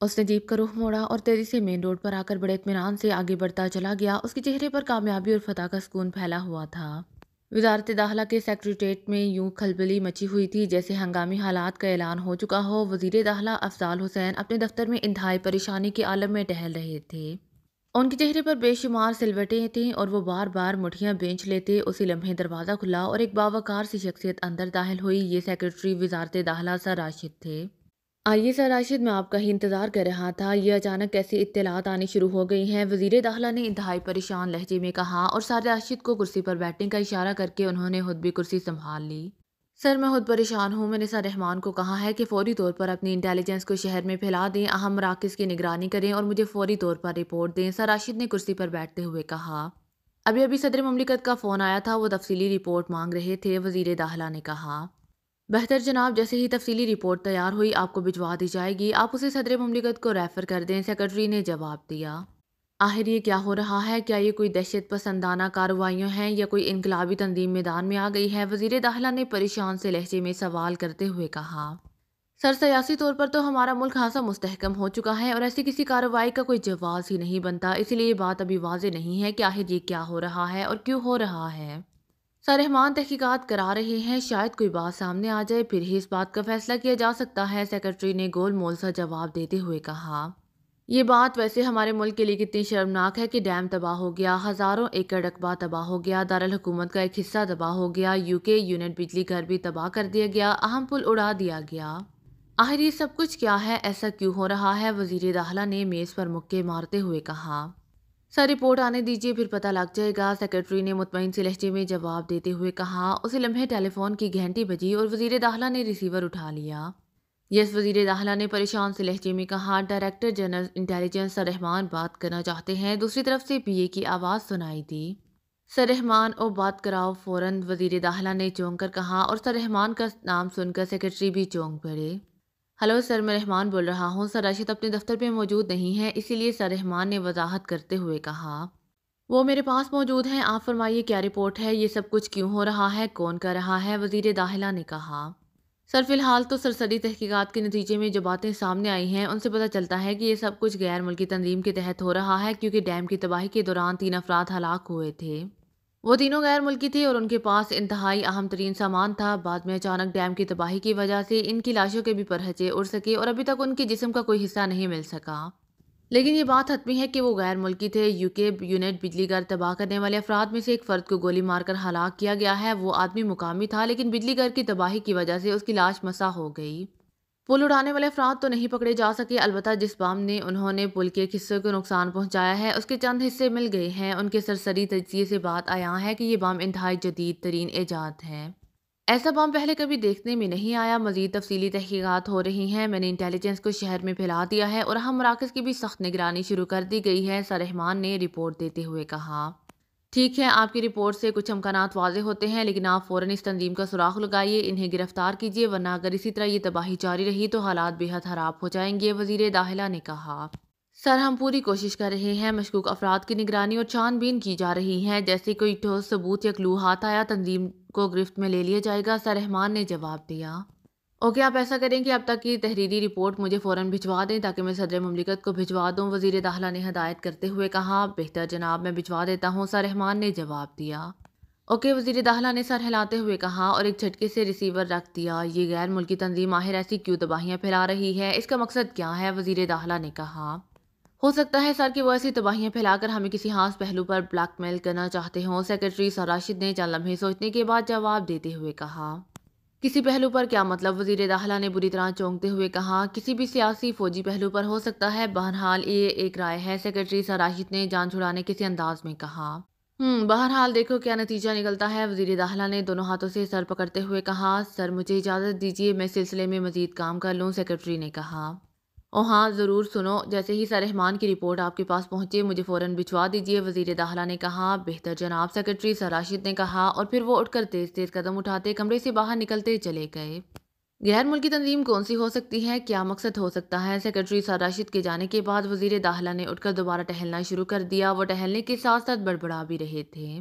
اس نے जीप का रुख मोड़ा और तेजी से मेन रोड पर आकर बड़े इत्मीनान से आगे बढ़ता चला गया। उसके चेहरे पर कामयाबी और फतह का सुकून फैला हुआ था। वजारत दाखिला के सेक्रेटेरिएट में यूं खलबली मची हुई थी जैसे हंगामी हालात का ऐलान हो चुका हो। वजीर दाखिला अफजाल हुसैन अपने दफ्तर में इंतहाई परेशानी के आलम में टहल रहे थे। उनके चेहरे पर बेशुमार सिलवटें थीं और वो बार बार मुठियां बेंच लेते। उसी लम्हे दरवाज़ा खुला और एक बावकार सी शख्सियत अंदर दाखिल हुई। ये सेक्रेटरी वजारत दाखिला सर राशिद थे। आइए सर राशिद, मैं आपका ही इंतज़ार कर रहा था। ये अचानक कैसी इत्तलात आनी शुरू हो गई हैं? वज़ीर दाखिला ने इंतहाई परेशान लहजे में कहा और सर राशिद को कुर्सी पर बैठने का इशारा करके उन्होंने खुद भी कुर्सी संभाल ली। सर मैं खुद परेशान हूँ। मैंने सर रहमान को कहा है कि फौरी तौर पर अपनी इंटेलिजेंस को शहर में फैला दें, अहम मराकज़ की निगरानी करें और मुझे फौरी तौर पर रिपोर्ट दें। सर राशिद ने कुर्सी पर बैठते हुए कहा। अभी अभी सदर ममलिकत का फ़ोन आया था, वो तफसीली रिपोर्ट मांग रहे थे। वज़ीर दाखिला ने कहा। बेहतर जनाब, जैसे ही तफसीली रिपोर्ट तैयार हुई आपको भिजवा दी जाएगी। आप उसे सदर ममलिकत को रेफर कर दें। सेक्रेटरी ने जवाब दिया। आखिर ये क्या हो रहा है? क्या ये कोई दहशत पसंदाना कार्रवाइयाँ हैं या कोई इनकलाबी तंजीम मैदान में आ गई है? वज़ीर दाखिला ने परेशान से लहजे में सवाल करते हुए कहा। सर सियासी तौर पर तो हमारा मुल्क खासा मुस्तहकम हो चुका है और ऐसी किसी कार्रवाई का कोई जवाब ही नहीं बनता। इसलिए ये बात अभी वाज़ेह नहीं है कि आखिर ये क्या हो रहा है और क्यों हो रहा है। सर रहमान तहकीकात करा रहे हैं, शायद कोई बात सामने आ जाए फिर ही इस बात का फैसला किया जा सकता है। सेक्रेटरी ने गोल मोल सा जवाब देते हुए कहा। ये बात वैसे हमारे मुल्क के लिए कितनी शर्मनाक है कि डैम तबाह हो गया, हज़ारों एकड़ रकबा तबाह हो गया, दारुल हुकूमत का एक हिस्सा तबाह हो गया, यूके यूनिट बिजली घर भी तबाह कर दिया गया, अहम पुल उड़ा दिया गया। आखिर ये सब कुछ क्या है? ऐसा क्यों हो रहा है? वज़ीर दाखिला ने मेज़ पर मुक्के मारते हुए कहा। सर रिपोर्ट आने दीजिए, फिर पता लग जाएगा। सेक्रेटरी ने मुतमईन से लहजे में जवाब देते हुए कहा। उसी लम्हे टेलीफोन की घंटी बजी और वज़ीर दाखिला ने रिसीवर उठा लिया। यस, वज़ीर दाखिला ने परेशान से लहजे में कहा। Director general intelligence sir Rahman बात करना चाहते हैं। दूसरी तरफ से पीए की आवाज़ सुनाई दी। सर रहमान, ओ बात कराओ फ़ौरन, वज़ीर दाखिला ने चौंक कर कहा और सर रहमान का नाम सुनकर सेक्रेटरी भी चौंक पड़े। हेलो सर, मैं रहमान बोल रहा हूँ। सर राशिद अपने दफ्तर पे मौजूद नहीं है, इसीलिए सर रहमान ने वजाहत करते हुए कहा। वो मेरे पास मौजूद हैं। आप फरमाइए क्या रिपोर्ट है? ये सब कुछ क्यों हो रहा है? कौन कर रहा है? वज़ीर दाखिला ने कहा। सर फिलहाल तो सरसरी तहकीकात के नतीजे में जो बातें सामने आई हैं उनसे पता चलता है कि ये सब कुछ गैर मुल्की तंजीम के तहत हो रहा है, क्योंकि डैम की तबाही के दौरान 3 अफराद हलाक हुए थे। वो तीनों गैर मुल्की थे और उनके पास इंतहाई अहम तरीन सामान था। बाद में अचानक डैम की तबाही की वजह से इनकी लाशों के भी परहचे उड़ सके और अभी तक उनके जिस्म का कोई हिस्सा नहीं मिल सका। लेकिन ये बात हतमी है कि वो गैर मुल्की थे। यूके यूनिट बिजली घर तबाह करने वाले अफराद में से एक फ़र्द को गोली मारकर हलाक किया गया है। वो आदमी मुकामी था, लेकिन बिजली घर की तबाही की वजह से उसकी लाश मसा हो गई। पुल उड़ाने वाले अफराद तो नहीं पकड़े जा सके, अलबत्ता जिस बम ने उन्होंने पुल के एक हिस्से को नुकसान पहुंचाया है उसके चंद हिस्से मिल गए हैं। उनके सरसरी तजिए से बात आया है कि ये बम इंतहाई जदीद तरीन ईजाद है। ऐसा बम पहले कभी देखने में नहीं आया। मजीद तफसीली तहकीकात हो रही हैं। मैंने इंटेलिजेंस को शहर में फैला दिया है और अहम मराकज़ की भी सख्त निगरानी शुरू कर दी गई है। सर रहमान ने रिपोर्ट देते हुए कहा। ठीक है, आपकी रिपोर्ट से कुछ अमकानात वाज़ेह होते हैं, लेकिन आप फ़ौरन इस तंजीम का सुराख लगाइए, इन्हें गिरफ्तार कीजिए, वरना अगर इसी तरह ये तबाही जारी रही तो हालात बेहद ख़राब हो जाएंगे। वज़ीर दाखिला ने कहा। सर हम पूरी कोशिश कर रहे हैं। मशकूक अफराद की निगरानी और छानबीन की जा रही है। जैसे कोई ठोस सबूत या क्लू हाथ आया, तंजीम को गिरफ्त में ले लिया जाएगा। सर रहमान ने जवाब दिया। ओके, आप ऐसा करें कि अब तक की तहरीरी रिपोर्ट मुझे फ़ौरन भिजवा दें ताकि मैं सदर ममलिकत को भिजवा दूं। वज़ीर दाखिला ने हदायत करते हुए कहा। बेहतर जनाब, मैं भिजवा देता हूं, सर रहमान ने जवाब दिया। ओके, वज़ीर दाखिला ने सर हिलाते हुए कहा और एक झटके से रिसीवर रख दिया। ये गैर मुल्की तंजीम आखिर ऐसी क्यों तबाहियाँ फैला रही है? इसका मकसद क्या है? वज़ीर दाखिला ने कहा। हो सकता है सर कि वो ऐसी तबाहियाँ फैलाकर हमें किसी खास पहलू पर ब्लैकमेल करना चाहते हों। सेक्रेटरी सर राशिद ने चंद लम्हे सोचने के बाद जवाब देते हुए कहा। किसी पहलू पर क्या मतलब? वज़ीर दाखिला ने बुरी तरह चौंकते हुए कहा। किसी भी सियासी फौजी पहलू पर हो सकता है। बहरहाल ये एक राय है। सेक्रेटरी सर राशिद ने जान छुड़ाने किसी अंदाज में कहा। बहरहाल देखो क्या नतीजा निकलता है। वज़ीर दाखिला ने दोनों हाथों से सर पकड़ते हुए कहा। सर मुझे इजाज़त दीजिए, मैं सिलसिले में मज़ीद काम कर लूँ। सेक्रेटरी ने कहा। ओ हाँ ज़रूर, सुनो, जैसे ही सर रहमान की रिपोर्ट आपके पास पहुंचे मुझे फ़ौरन भिजवा दीजिए। वज़ीर दाखिला ने कहा। बेहतर जनाब, सेक्रेटरी सर राशिद ने कहा और फिर वो उठकर तेज़ तेज़ कदम उठाते कमरे से बाहर निकलते चले गए। गैर मुल्की तंजीम कौन सी हो सकती है? क्या मकसद हो सकता है? सेक्रेटरी सर राशिद के जाने के बाद वज़ीर दाखिला ने उठकर दोबारा टहलना शुरू कर दिया। वो टहलने के साथ साथ बड़बड़ा भी रहे थे।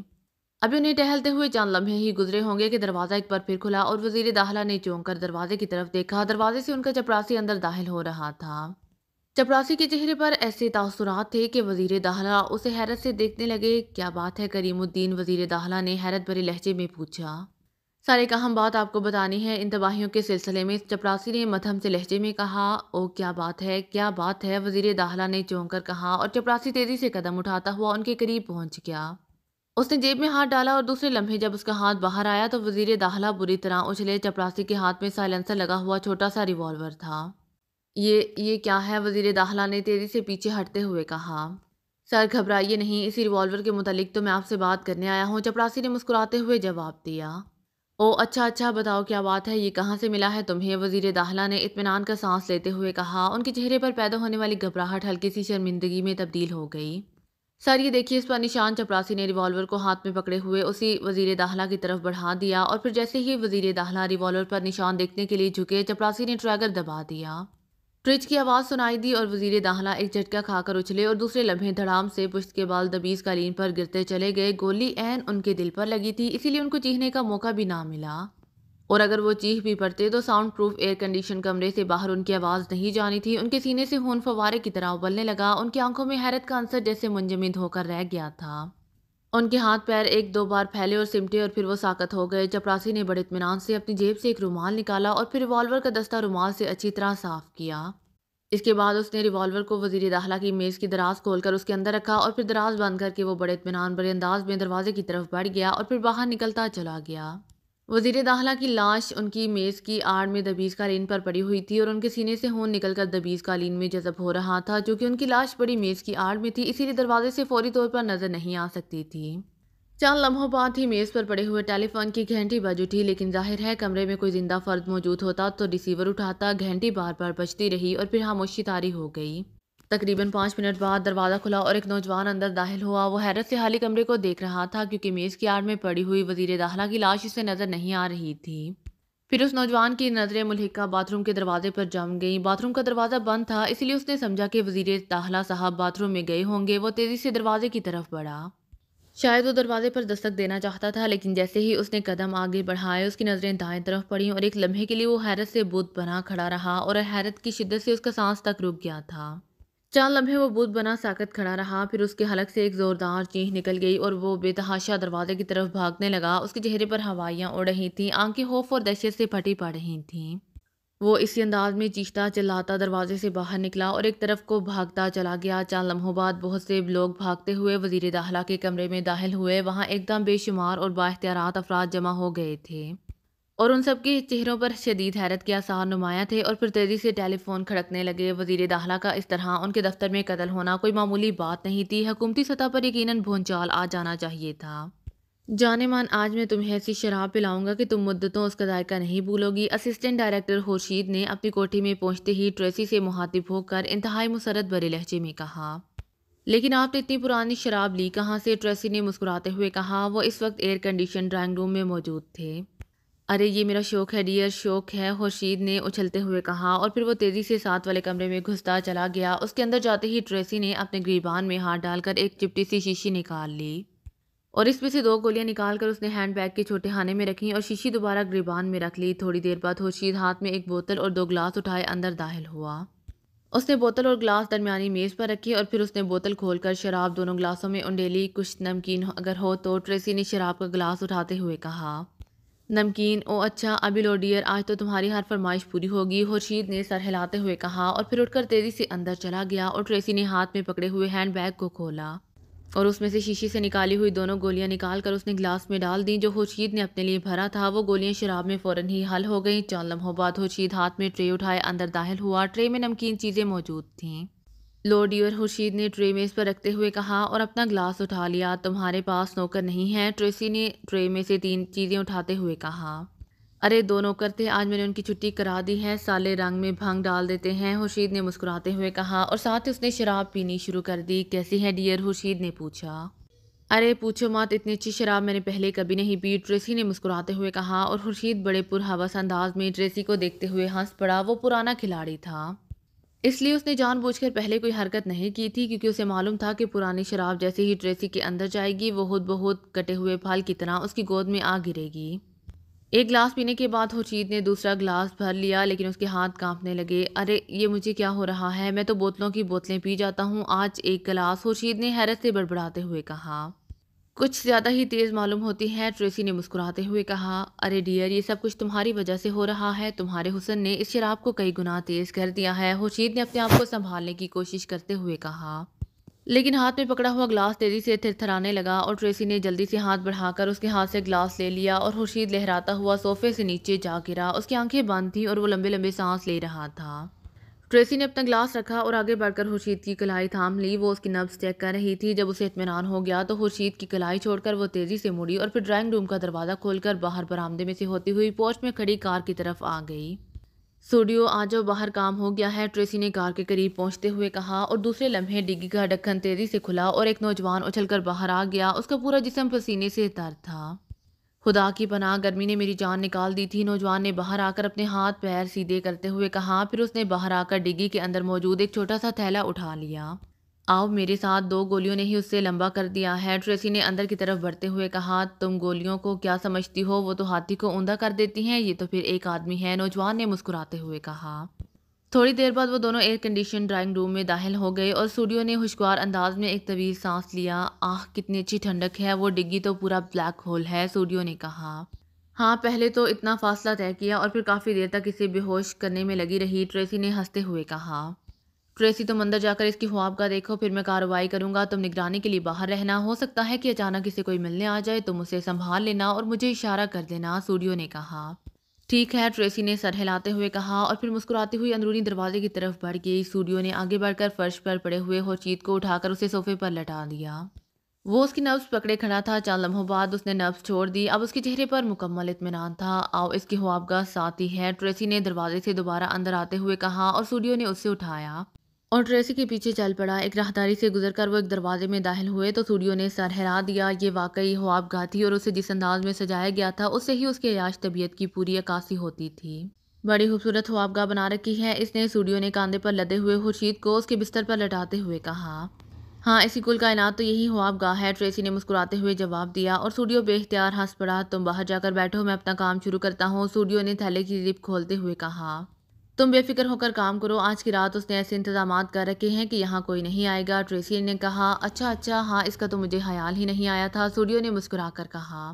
अभी उन्हें टहलते हुए चंद लम्हे ही गुजरे होंगे कि दरवाज़ा एक बार फिर खुला और वज़ीर दाखिला ने चौंक कर दरवाजे की तरफ देखा। दरवाजे से उनका चपरासी अंदर दाखिल हो रहा था। चपरासी के चेहरे पर ऐसे तासुरात थे कि वजीर दाखिला उसे हैरत से देखने लगे। क्या बात है करीमुद्दीन, वजीर दाखिला ने हैरत भरे लहजे में पूछा। सारे का हम बात आपको बतानी है। इन तबाहियों के सिलसिले में चपरासी ने मध्यम से लहजे में कहा। ओ क्या बात है, वजीर दाखिला ने चौंक कर कहा और चपरासी तेजी से कदम उठाता हुआ उनके करीब पहुंच गया। उसने जेब में हाथ डाला और दूसरे लम्हे जब उसका हाथ बाहर आया तो वजीर दाखिला बुरी तरह उछले। चपरासी के हाथ में साइलेंसर लगा हुआ छोटा सा रिवॉल्वर था। ये क्या है, वजीर दाखिला ने तेजी से पीछे हटते हुए कहा। सर घबराइए नहीं, इसी रिवॉल्वर के मुतालिक तो मैं आपसे बात करने आया हूँ, चपरासी ने मुस्कुराते हुए जवाब दिया। ओ अच्छा अच्छा, बताओ क्या बात है, ये कहाँ से मिला है तुम्हें, वजीर दाखिला ने इत्मीनान का सांस लेते हुए कहा। उनके चेहरे पर पैदा होने वाली घबराहट हल्की सी शर्मिंदगी में तब्दील हो गई। सर ये देखिए, इस पर निशान। चपरासी ने रिवॉल्वर को हाथ में पकड़े हुए उसी वजीर दाखिला की तरफ बढ़ा दिया और फिर जैसे ही वजीर दाखिला रिवॉल्वर पर निशान देखने के लिए झुके, चपरासी ने ट्रैगर दबा दिया। ट्रिच की आवाज़ सुनाई दी और वजीर दाखिला एक झटका खाकर उछले और दूसरे लम्हे धड़ाम से पुश्त के बाल दबीज कालीन पर गिरते चले गए। गोली ऐन उनके दिल पर लगी थी, इसीलिए उनको चीखने का मौका भी ना मिला। और अगर वो चीख भी पड़ते तो साउंड प्रूफ एयर कंडीशन कमरे से बाहर उनकी आवाज़ नहीं जानी थी। उनके सीने से खून फव्वारे की तरह उबलने लगा। उनकी आंखों में हैरत का अंसर जैसे मुंजमद होकर रह गया था। उनके हाथ पैर एक दो बार फैले और सिमटे और फिर वो साकत हो गए। चपरासी ने बड़े इत्मीनान से अपनी जेब से एक रुमाल निकाला और फिर रिवॉल्वर का दस्ता रुमाल से अच्छी तरह साफ किया। इसके बाद उसने रिवॉल्वर को वजीर दाखिला की मेज़ की दराज खोलकर उसके अंदर रखा और फिर दराज बंद करके वो बड़े इत्मीनान भरे अंदाज में दरवाजे की तरफ बढ़ गया और फिर बाहर निकलता चला गया। वजीर दाखिला की लाश उनकी मेज़ की आड़ में दबीज कालीन पर पड़ी हुई थी और उनके सीने से खून निकलकर दबीज कालीन में जज़ब हो रहा था। क्योंकि उनकी लाश बड़ी मेज़ की आड़ में थी, इसीलिए दरवाजे से फौरी तौर पर नजर नहीं आ सकती थी। चंद लम्हों बाद ही मेज़ पर पड़े हुए टेलीफोन की घंटी बज उठी, लेकिन जाहिर है कमरे में कोई जिंदा फर्द मौजूद होता तो रिसीवर उठाता। घंटी बार बार बजती रही और फिर खामोशी तारी हो गई। तकरीबन 5 मिनट बाद दरवाज़ा खुला और एक नौजवान अंदर दाखिल हुआ। वो हैरत से खाली कमरे को देख रहा था क्योंकि मेज़ की आड़ में पड़ी हुई वजीर दाखिला की लाश उसे नज़र नहीं आ रही थी। फिर उस नौजवान की नज़रें मुल्हिका बाथरूम के दरवाजे पर जम गई। बाथरूम का दरवाज़ा बंद था, इसलिए उसने समझा कि वजीर दाखिला साहब बाथरूम में गए होंगे। वो तेज़ी से दरवाजे की तरफ बढ़ा। शायद वो दरवाजे पर दस्तक देना चाहता था, लेकिन जैसे ही उसने कदम आगे बढ़ाए उसकी नज़रें दाएं तरफ पड़ी और एक लम्हे के लिए वो हैरत से बुत बना खड़ा रहा और हैरत की शिद्दत से उसका सांस तक रुक गया था। 4 लम्हे वो बुत बना साकत खड़ा रहा, फिर उसके हलक से एक ज़ोरदार चीख निकल गई और वो बेतहाशा दरवाजे की तरफ भागने लगा। उसके चेहरे पर हवाइयाँ उड़ रही थीं, आंखें खौफ और दहशत से फटी पड़ रही थीं। वो इसी अंदाज में चीखता चिल्लाता दरवाजे से बाहर निकला और एक तरफ को भागता चला गया। 4 लम्हों बाद बहुत से लोग भागते हुए वजीर दाखिला के कमरे में दाखिल हुए। वहाँ एकदम बेशुमार और बाइख्तियारात अफराद जमा हो गए थे और उन सबके चेहरों पर शदीद हैरत के आसार नुमाया थे और फिर तेजी से टेलीफोन खड़कने लगे। वजीर दाखिला का इस तरह उनके दफ्तर में कत्ल होना कोई मामूली बात नहीं थी। हुकूमती सतह पर यकीनन भूंचाल आ जाना चाहिए था। जाने मन, आज मैं तुम्हें ऐसी शराब पिलाऊंगा कि तुम मुद्दतों उसका जायका नहीं भूलोगी, असिस्टेंट डायरेक्टर खुर्शीद ने अपनी कोठी में पहुंचते ही ट्रेसी से मुहातिब होकर इंतहाई मुसरत भरे लहजे में कहा। लेकिन आपने इतनी पुरानी शराब ली कहाँ से, ट्रेसी ने मुस्कुराते हुए कहा। वो इस वक्त एयर कंडीशन ड्राइंग रूम में मौजूद थे। अरे ये मेरा शौक है डियर, शौक है, खुर्शीद ने उछलते हुए कहा और फिर वो तेजी से साथ वाले कमरे में घुसता चला गया। उसके अंदर जाते ही ट्रेसी ने अपने गिरबान में हाथ डालकर एक चिपटी सी शीशी निकाल ली और इसमें से 2 गोलियां निकालकर उसने हैंडबैग के छोटे खाने में रखी और शीशी दोबारा गिरबान में रख ली। थोड़ी देर बाद खुर्शीद हाथ में एक बोतल और 2 गिलास उठाए अंदर दाखिल हुआ। उसने बोतल और गिलास दरमियानी मेज पर रखी और फिर उसने बोतल खोलकर शराब दोनों गिलासों में उंडेली। कुछ नमकीन अगर हो तो, ट्रेसी ने शराब का गिलास उठाते हुए कहा। नमकीन? ओ अच्छा, अभी लो डियर, आज तो तुम्हारी हर फरमाइश पूरी होगी, खुर्शीद ने सर हिलाते हुए कहा और फिर उठकर तेजी से अंदर चला गया और ट्रेसी ने हाथ में पकड़े हुए हैंडबैग को खोला और उसमें से शीशी से निकाली हुई 2 गोलियां निकाल कर उसने गिलास में डाल दी जो खुर्शीद ने अपने लिए भरा था। वो गोलियां शराब में फौरन ही हल हो गईं। 4 लम्हों बाद खुर्शीद हाथ में ट्रे उठाए अंदर दाखिल हुआ। ट्रे में नमकीन चीज़ें मौजूद थीं। लो डियर, खुर्शीद ने ट्रे मेज़ पर रखते हुए कहा और अपना गिलास उठा लिया। तुम्हारे पास नौकर नहीं है, ट्रेसी ने ट्रे में से 3 चीज़ें उठाते हुए कहा। अरे 2 नौकर थे, आज मैंने उनकी छुट्टी करा दी है, साले रंग में भंग डाल देते हैं, खुर्शीद ने मुस्कुराते हुए कहा और साथ ही उसने शराब पीनी शुरू कर दी। कैसी है डियर, खुर्शीद ने पूछा। अरे पूछो मत, इतनी अच्छी शराब मैंने पहले कभी नहीं पी, ट्रेसी ने मुस्कुराते हुए कहा और खुर्शीद बड़े पुरहवस अंदाज में ट्रेसी को देखते हुए हंस पड़ा। वो पुराना खिलाड़ी था, इसलिए उसने जानबूझकर पहले कोई हरकत नहीं की थी क्योंकि उसे मालूम था कि पुरानी शराब जैसे ही ट्रेसी के अंदर जाएगी वो खुद बहुत कटे हुए फल की तरह उसकी गोद में आ गिरेगी। ایک گلاس پینے کے بعد خورشید نے دوسرا گلاس بھر لیا، لیکن اس کے ہاتھ کانپنے لگے۔ ارے یہ مجھے کیا ہو رہا ہے، میں تو بوتلوں کی بوتلیں پی جاتا ہوں، آج ایک گلاس، خورشید نے حیرت سے بڑبڑاتے ہوئے کہا۔ کچھ زیادہ ہی تیز معلوم ہوتی ہے، ٹریسی نے مسکراتے ہوئے کہا۔ ارے ڈیئر، یہ سب کچھ تمہاری وجہ سے ہو رہا ہے، تمہارے حسن نے اس شراب کو کئی گنا تیز کر دیا ہے، خورشید نے اپنے آپ کو سنبھالنے کی کوشش کرتے ہوئے کہا۔ لیکن ہاتھ میں پکڑا ہوا گلاس تیزی سے تھرتھرانے لگا اور ٹریسی نے جلدی سے ہاتھ بڑھا کر اس کے ہاتھ سے گلاس لے لیا اور خورشید لہراتا ہوا صوفے سے نیچے جا گرا۔ اس کی آنکھیں بند تھیں اور وہ لمبے لمبے سانس لے رہا تھا۔ ٹریسی نے اپنا گلاس رکھا اور آگے بڑھ کر خورشید کی کلائی تھام لی۔ وہ اس کی نبض چیک کر رہی تھی۔ جب اسے اطمینان ہو گیا تو خورشید کی کلائی چھوڑ کر وہ تیزی سے مڑی اور پھر ڈرائنگ روم کا دروازہ کھول کر باہر برآمدے میں سے ہوتی ہوئی پورچ میں کھڑی کار کی طرف آ گئی۔ سٹوڈیو آ جاؤ، باہر کام ہو گیا ہے، ٹریسی نے کار کے قریب پہنچتے ہوئے کہا اور دوسرے لمحے ڈگی کا ڈھکن تیزی سے کھلا اور ایک نوجوان اچھل کر باہر آ گیا۔ اس کا پورا جسم پسینے سے تر تھا۔ خدا کی پناہ، گرمی نے میری جان نکال دی تھی، نوجوان نے باہر آ کر اپنے ہاتھ پیر سیدھے کرتے ہوئے کہا۔ پھر اس نے باہر آ کر ڈگی کے اندر موجود ایک چھوٹا سا تھیلا اٹھا لیا۔ آؤ میرے ساتھ، 2 گولیوں نے ہی اس سے لمبا کر دیا ہے، ٹریسی نے اندر کی طرف بڑھتے ہوئے کہا۔ تم گولیوں کو کیا سمجھتی ہو، وہ تو ہاتھی کو اوندا کر دیتی ہیں، یہ تو پھر ایک آدمی ہے، نوجوان نے مسکراتے ہوئے کہا۔ تھوڑی دیر بعد وہ دونوں ایئر کنڈیشن ڈرائنگ روم میں داخل ہو گئے اور سٹوڈیو نے خوشگوار انداز میں ایک طویل سانس لیا۔ آہ کتنی اچھی ٹھنڈک ہے، وہ ڈگی تو پورا بلیک ہول ہے، سٹوڈیو نے کہا۔ ہاں پہلے تو اتنا فاصلہ طے کیا اور پھر کافی دیر تک اسے بے ہوش کرنے میں لگی رہی، ٹریسی نے ہنستے ہوئے کہا۔ ٹریسی تم اندر جا کر اس کی خوابگاہ دیکھو، پھر میں کارروائی کروں گا، تم نگرانی کے لیے باہر رہنا، ہو سکتا ہے کہ اچانک اسے کوئی ملنے آ جائے، تم اسے سنبھال لینا اور مجھے اشارہ کر دینا، سٹوڈیو نے کہا۔ ٹھیک ہے، ٹریسی نے سر ہلاتے ہوئے کہا اور پھر مسکراتی ہوئی اندرونی دروازے کی طرف بڑھ گئی۔ سٹوڈیو نے آگے بڑھ کر فرش پر پڑے ہوئے خورشید کو اٹھا کر اسے صوفے پر لٹا دیا۔ وہ اس کی نبض پکڑے کھڑا تھا، چند لمحوں بعد اس نے نبض چھوڑ دی، اب اس کے چہرے پر مکمل اطمینان تھا۔ آؤ اس کی خوابگاہ ساتھ ہی ہے، ٹریسی نے دروازے سے دوبارہ اندر آتے ہوئے کہا اور سٹوڈیو نے اسے اٹھایا اور ٹریسی کے پیچھے چل پڑا۔ ایک راہداری سے گزر کر وہ ایک دروازے میں داخل ہوئے تو سٹوڈیو نے سر ہلا دیا۔ یہ واقعی خوابگاہ تھی اور اسے جس انداز میں سجایا گیا تھا اس سے ہی اس کی عیاش طبیعت کی پوری عکاسی ہوتی تھی۔ بڑی خوبصورت خوابگاہ بنا رکھی ہے اس نے، سٹوڈیو نے کاندھے پر لدے ہوئے خورشید کو اس کے بستر پر لٹاتے ہوئے کہا۔ ہاں اسی کل کائنات تو یہی خوابگاہ ہے، ٹریسی نے مسکراتے ہوئے جواب دیا اور سٹوڈیو بے اختیار ہنس پڑا۔ تم باہر جا کر بیٹھو، میں اپنا کام شروع کرتا ہوں، سٹوڈیو نے تھیلے کی زپ کھولتے ہوئے کہا۔ تم بے فکر ہو کر کام کرو، آج کی رات اس نے ایسے انتظامات کر رکھے ہیں کہ یہاں کوئی نہیں آئے گا، ٹریسی نے کہا۔ اچھا ہاں، اس کا تو مجھے خیال ہی نہیں آیا تھا، سٹوڈیو نے مسکرا کر کہا۔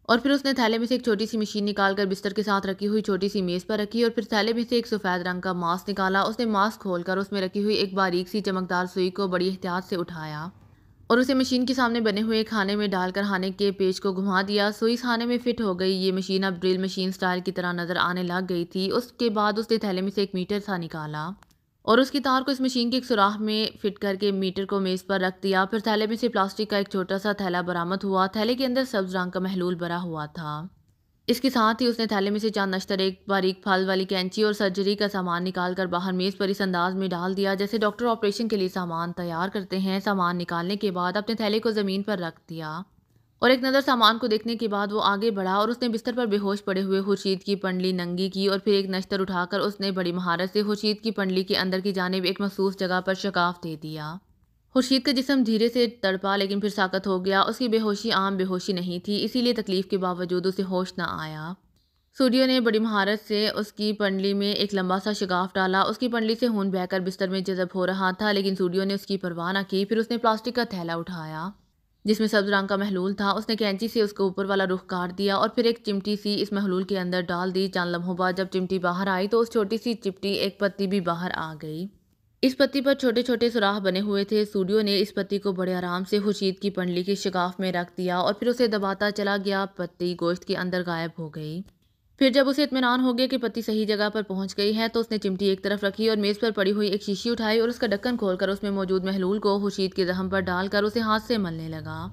اور پھر اس نے تھیلے میں سے ایک چھوٹی سی مشین نکال کر بستر کے ساتھ رکھی ہوئی چھوٹی سی میز پر رکھی اور پھر تھیلے میں سے ایک سفید رنگ کا ماسک نکالا۔ اس نے ماسک کھول کر اس میں رکھی ہوئی ایک باریک سی چمکدار سوئی کو بڑی احتیاط سے اٹھایا اور اسے مشین کے سامنے بنے ہوئے کھانے میں ڈال کر کھانے کے پیچ کو گھما دیا۔ سوئی کھانے میں فٹ ہو گئی، یہ مشین اب ڈرل مشین سٹائل کی طرح نظر آنے لگ گئی تھی۔ اس کے بعد اس نے تھیلے میں سے ایک میٹر سا نکالا اور اس کی تار کو اس مشین کے ایک سوراخ میں فٹ کر کے میٹر کو میز پر رکھ دیا۔ پھر تھیلے میں سے پلاسٹک کا ایک چھوٹا سا تھیلا برآمد ہوا، تھیلے کے اندر سبز رنگ کا محلول بھرا ہوا تھا۔ اس کے ساتھ ہی اس نے تھیلے میں سے چند نشتر، ایک باریک پھل والی کینچی اور سرجری کا سامان نکال کر باہر میز پر اس انداز میں ڈال دیا جیسے ڈاکٹر آپریشن کے لیے سامان تیار کرتے ہیں۔ سامان نکالنے کے بعد اپنے تھیلے کو زمین پر رکھ دیا اور ایک نظر سامان کو دیکھنے کے بعد وہ آگے بڑھا اور اس نے بستر پر بے ہوش پڑے ہوئے خورشید کی پنڈلی ننگی کی اور پھر ایک نشتر اٹھا کر اس نے بڑی مہارت سے خورشید کی پنڈلی کے اندر کی جانب ایک مخصوص جگہ پر شگاف دے دیا۔ خورشید کا جسم دھیرے سے تڑپا لیکن پھر ساکت ہو گیا۔ اس کی بے ہوشی عام بے ہوشی نہیں تھی، اسی لیے تکلیف کے باوجود اسے ہوش نہ آیا۔ سٹوڈیو نے بڑی مہارت سے اس کی پنڈلی میں ایک لمبا سا شگاف ڈالا، اس کی پنڈلی سے خون بہہ کر بستر میں جذب ہو رہا تھا لیکن سٹوڈیو نے اس کی پرواہ نہ کی۔ پھر اس نے پلاسٹک کا تھیلا اٹھایا جس میں سبز رنگ کا محلول تھا، اس نے کینچی سے اس کو اوپر والا رخ کاٹ دیا اور پھر ایک چمٹی سی اس محلول کے اندر ڈال دی۔ چند لمحوں بعد جب چمٹی باہر آئی تو اس چھوٹی سی چپٹی ایک پتی بھی باہر آ گئی۔ اس پتی پر چھوٹے چھوٹے سوراخ بنے ہوئے تھے۔ سٹوڈیو نے اس پتی کو بڑے آرام سے خورشید کی پنڈلی کے شگاف میں رکھ دیا اور پھر اسے دباتا چلا گیا، پتی گوشت کے اندر غائب ہو گئی۔ پھر جب اسے اطمینان ہو گیا کہ پتی صحیح جگہ پر پہنچ گئی ہے تو اس نے چمٹی ایک طرف رکھی اور میز پر پڑی ہوئی ایک شیشی اٹھائی اور اس کا ڈھکن کھول کر اس میں موجود محلول کو خورشید کے زخم پر ڈال کر اسے ہاتھ سے ملنے لگا۔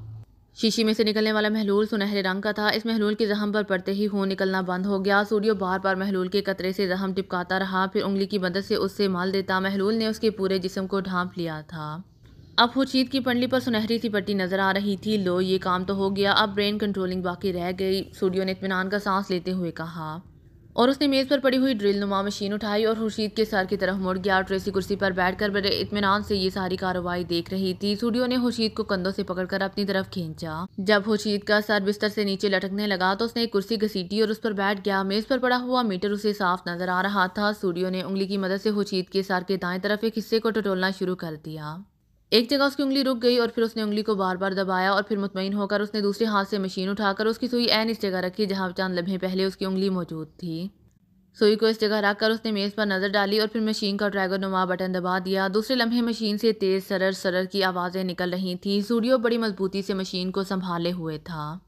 شیشی میں سے نکلنے والا محلول سنہرے رنگ کا تھا، اس محلول کے زخم پر پڑتے ہی خون نکلنا بند ہو گیا۔ سٹوڈیو بار بار محلول کے قطرے سے زخم ٹپکاتا رہا، پھر انگلی کی مدد سے اس سے مل دیتا، محلول نے اس کے پورے جسم کو ڈھانپ لیا تھا۔ اب خورشید کی پنڈلی پر سنہری سی پٹی نظر آ رہی تھی۔ لو یہ کام تو ہو گیا، اب برین کنٹرولنگ باقی رہ گئی، سٹوڈیو نے اطمینان کا سانس لیتے ہوئے کہا۔ اور اس نے میز پر پڑی ہوئی ڈرل نما مشین اٹھائی اور خورشید کے سر کی طرف مڑ گیا۔ ٹریسی کرسی پر بیٹھ کر بڑے اطمینان سے یہ ساری کارروائی دیکھ رہی تھی۔ سٹوڈیو نے خورشید کو کندھوں سے پکڑ کر اپنی طرف کھینچا۔ جب خورشید کا سر بستر سے نیچے لٹکنے لگا تو اس نے ایک کرسی گھسیٹی اور اس پر بیٹھ گیا۔ میز پر پڑا ہوا میٹر اسے صاف نظر آ رہا تھا۔ سٹوڈیو نے انگلی کی مدد سے خورشید کے سر کے دائیں طرف ایک حصے کو ٹٹولنا شروع کر دیا۔ ایک جگہ اس کی انگلی رک گئی اور پھر اس نے انگلی کو بار بار دبایا اور پھر مطمئن ہو کر اس نے دوسرے ہاتھ سے مشین اٹھا کر اس کی سوئی عین اس جگہ رکھی جہاں چند لمحے پہلے اس کی انگلی موجود تھی۔ سوئی کو اس جگہ رکھ کر اس نے میز پر نظر ڈالی اور پھر مشین کا ڈریگن نما بٹن دبا دیا۔ دوسرے لمحے مشین سے تیز سرر سرر کی آوازیں نکل رہی تھیں۔ سٹوڈیو بڑی مضبوطی سے مشین کو سنبھالے ہوئے تھا۔